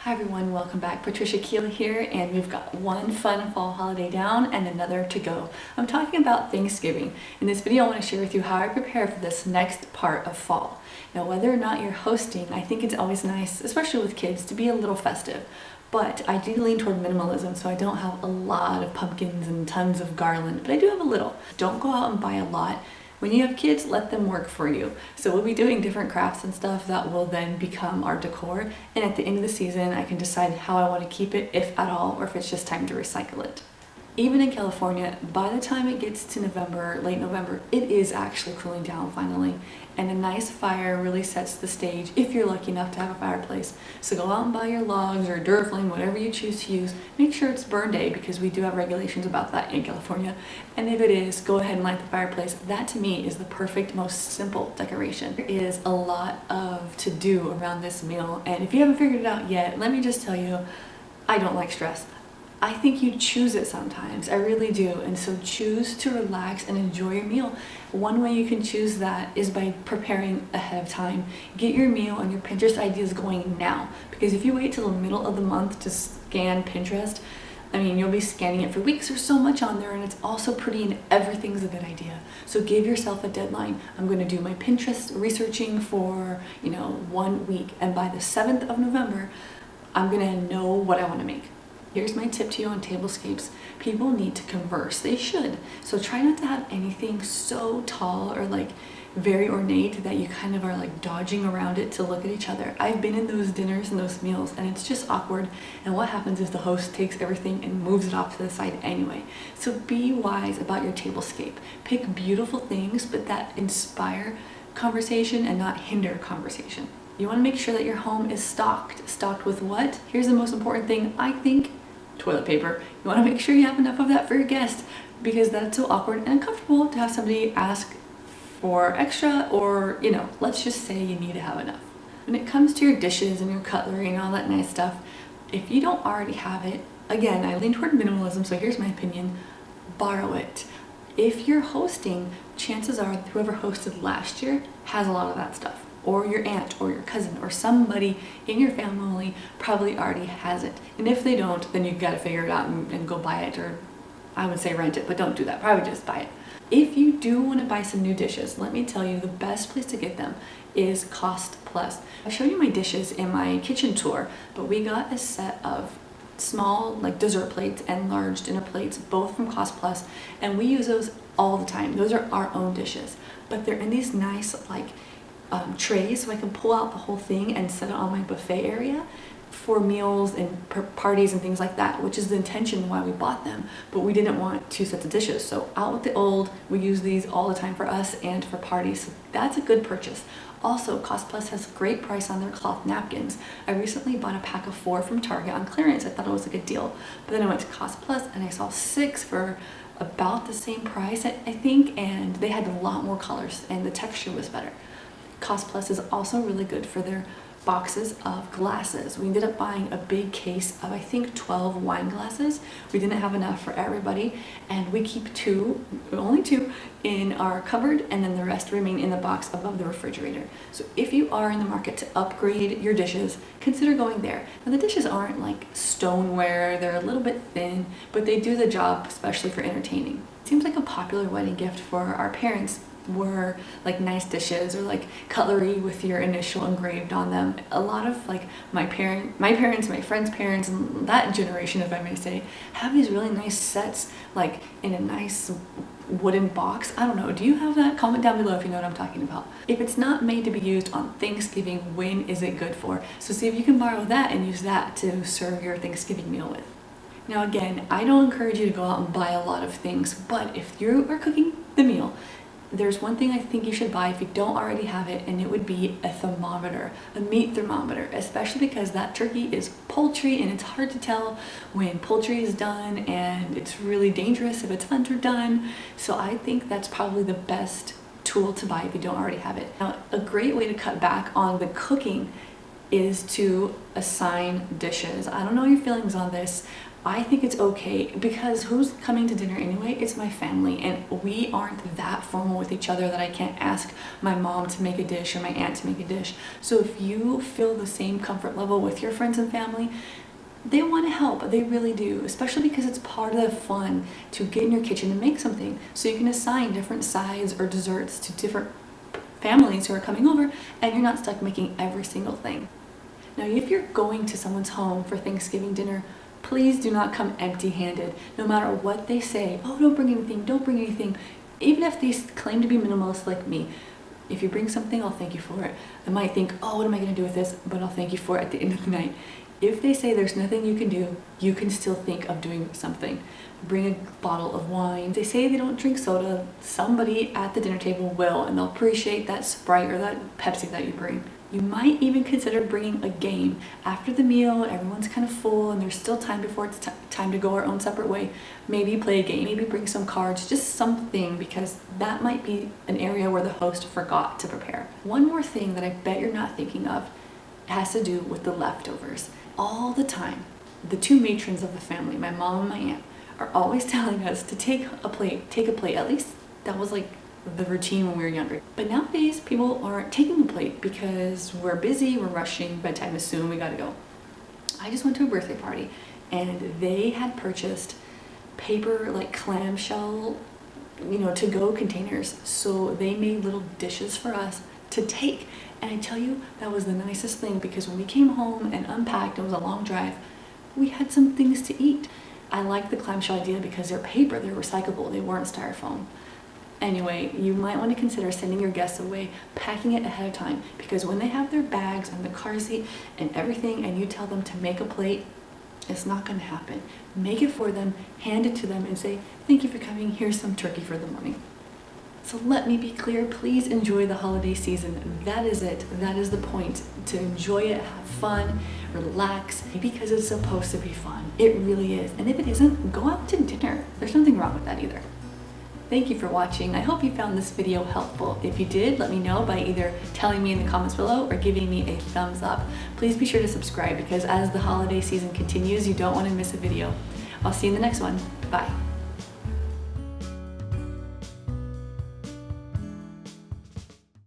Hi everyone, welcome back. Patricia Keel here, and we've got one fun fall holiday down and another to go. I'm talking about Thanksgiving. In this video I want to share with you how I prepare for this next part of fall. Now whether or not you're hosting, I think it's always nice, especially with kids, to be a little festive. But I do lean toward minimalism, so I don't have a lot of pumpkins and tons of garland, but I do have a little. Don't go out and buy a lot. When you have kids, let them work for you. So we'll be doing different crafts and stuff that will then become our decor. And at the end of the season, I can decide how I want to keep it, if at all, or if it's just time to recycle it. Even in California, by the time it gets to November, late November, it is actually cooling down finally. And a nice fire really sets the stage if you're lucky enough to have a fireplace. So go out and buy your logs or Duraflame, whatever you choose to use. Make sure it's burn day because we do have regulations about that in California. And if it is, go ahead and light the fireplace. That to me is the perfect, most simple decoration. There is a lot of to do around this meal. And if you haven't figured it out yet, let me just tell you, I don't like stress. I think you choose it sometimes, I really do, and so choose to relax and enjoy your meal. One way you can choose that is by preparing ahead of time. Get your meal and your Pinterest ideas going now, because if you wait till the middle of the month to scan Pinterest, I mean, you'll be scanning it for weeks. There's so much on there, and it's also pretty, and everything's a good idea. So give yourself a deadline. I'm going to do my Pinterest researching for, 1 week, and by the 7th of November, I'm going to know what I want to make. Here's my tip to you on tablescapes. People need to converse. They should. So try not to have anything so tall or like very ornate that you kind of are like dodging around it to look at each other. I've been in those dinners and those meals, and it's just awkward. And what happens is the host takes everything and moves it off to the side anyway. So be wise about your tablescape. Pick beautiful things, but that inspire conversation and not hinder conversation. You want to make sure that your home is stocked. Stocked with what? Here's the most important thing, I think. Toilet paper. You want to make sure you have enough of that for your guests, because that's so awkward and uncomfortable to have somebody ask for extra, or let's just say you need to have enough. When it comes to your dishes and your cutlery and all that nice stuff, if you don't already have it, again, I lean toward minimalism, so here's my opinion, borrow it. If you're hosting, chances are whoever hosted last year has a lot of that stuff, or your aunt or your cousin or somebody in your family probably already has it. And if they don't, then you've got to figure it out and go buy it, or I would say rent it, but don't do that. Probably just buy it. If you do want to buy some new dishes, let me tell you, the best place to get them is Cost Plus. I showed you my dishes in my kitchen tour, but we got a set of small like dessert plates and large dinner plates, both from Cost Plus, and we use those all the time. Those are our own dishes, but they're in these nice trays, so I can pull out the whole thing and set it on my buffet area for meals and parties and things like that, which is the intention why we bought them. But we didn't want 2 sets of dishes, so out with the old. We use these all the time for us and for parties, so that's a good purchase. Also, Cost Plus has a great price on their cloth napkins. I recently bought a pack of 4 from Target on clearance. I thought it was a good deal, but then I went to Cost Plus and I saw 6 for about the same price, I think, and they had a lot more colors and the texture was better. Cost Plus is also really good for their boxes of glasses. We ended up buying a big case of, I think, 12 wine glasses. We didn't have enough for everybody, and we keep only two in our cupboard, and then the rest remain in the box above the refrigerator. So if you are in the market to upgrade your dishes, consider going there. Now the dishes aren't like stoneware, they're a little bit thin, but they do the job, especially for entertaining. It seems like a popular wedding gift for our parents were like nice dishes or like cutlery with your initial engraved on them. A lot of like my parents, my friends' parents, and that generation, if I may say, have these really nice sets like in a nice wooden box. I don't know, do you have that? Comment down below if you know what I'm talking about. If it's not made to be used on Thanksgiving, when is it good for? So see if you can borrow that and use that to serve your Thanksgiving meal with. Now again, I don't encourage you to go out and buy a lot of things, but if you are cooking the meal, there's one thing I think you should buy if you don't already have it, and it would be a thermometer, a meat thermometer, especially because that turkey is poultry and it's hard to tell when poultry is done, and it's really dangerous if it's underdone. So I think that's probably the best tool to buy if you don't already have it. Now, a great way to cut back on the cooking is to assign dishes. I don't know your feelings on this. I think it's okay because who's coming to dinner anyway? It's my family, and we aren't that formal with each other that I can't ask my mom to make a dish or my aunt to make a dish. So if you feel the same comfort level with your friends and family, they want to help, they really do, especially because it's part of the fun to get in your kitchen and make something. So you can assign different sides or desserts to different families who are coming over, and you're not stuck making every single thing. Now, if you're going to someone's home for Thanksgiving dinner, please do not come empty-handed. No matter what they say, oh, don't bring anything, don't bring anything. Even if they claim to be minimalist like me, if you bring something, I'll thank you for it. I might think, oh, what am I going to do with this? But I'll thank you for it at the end of the night. If they say there's nothing you can do, you can still think of doing something. Bring a bottle of wine. They say they don't drink soda. Somebody at the dinner table will, and they'll appreciate that Sprite or that Pepsi that you bring. You might even consider bringing a game. After the meal, everyone's kind of full and there's still time before it's time to go our own separate way. Maybe play a game, maybe bring some cards, just something, because that might be an area where the host forgot to prepare. One more thing that I bet you're not thinking of has to do with the leftovers. All the time, the two matrons of the family, my mom and my aunt, are always telling us to take a plate. At least that was like the routine when we were younger. But nowadays, people aren't taking a plate because we're busy, we're rushing, bedtime is soon, we gotta go. I just went to a birthday party and they had purchased paper, like clamshell, to-go containers. So they made little dishes for us to take. And I tell you, that was the nicest thing, because when we came home and unpacked, it was a long drive, we had some things to eat. I like the clamshell idea because they're paper, they're recyclable, they weren't styrofoam. Anyway, you might want to consider sending your guests away, packing it ahead of time, because when they have their bags and the car seat and everything and you tell them to make a plate, it's not going to happen. Make it for them, hand it to them and say, thank you for coming, here's some turkey for the morning. So let me be clear, please enjoy the holiday season. That is it. That is the point. To enjoy it, have fun, relax, because it's supposed to be fun. It really is. And if it isn't, go out to dinner. There's nothing wrong with that either. Thank you for watching. I hope you found this video helpful. If you did, let me know by either telling me in the comments below or giving me a thumbs up. Please be sure to subscribe, because as the holiday season continues, you don't want to miss a video. I'll see you in the next one. Bye.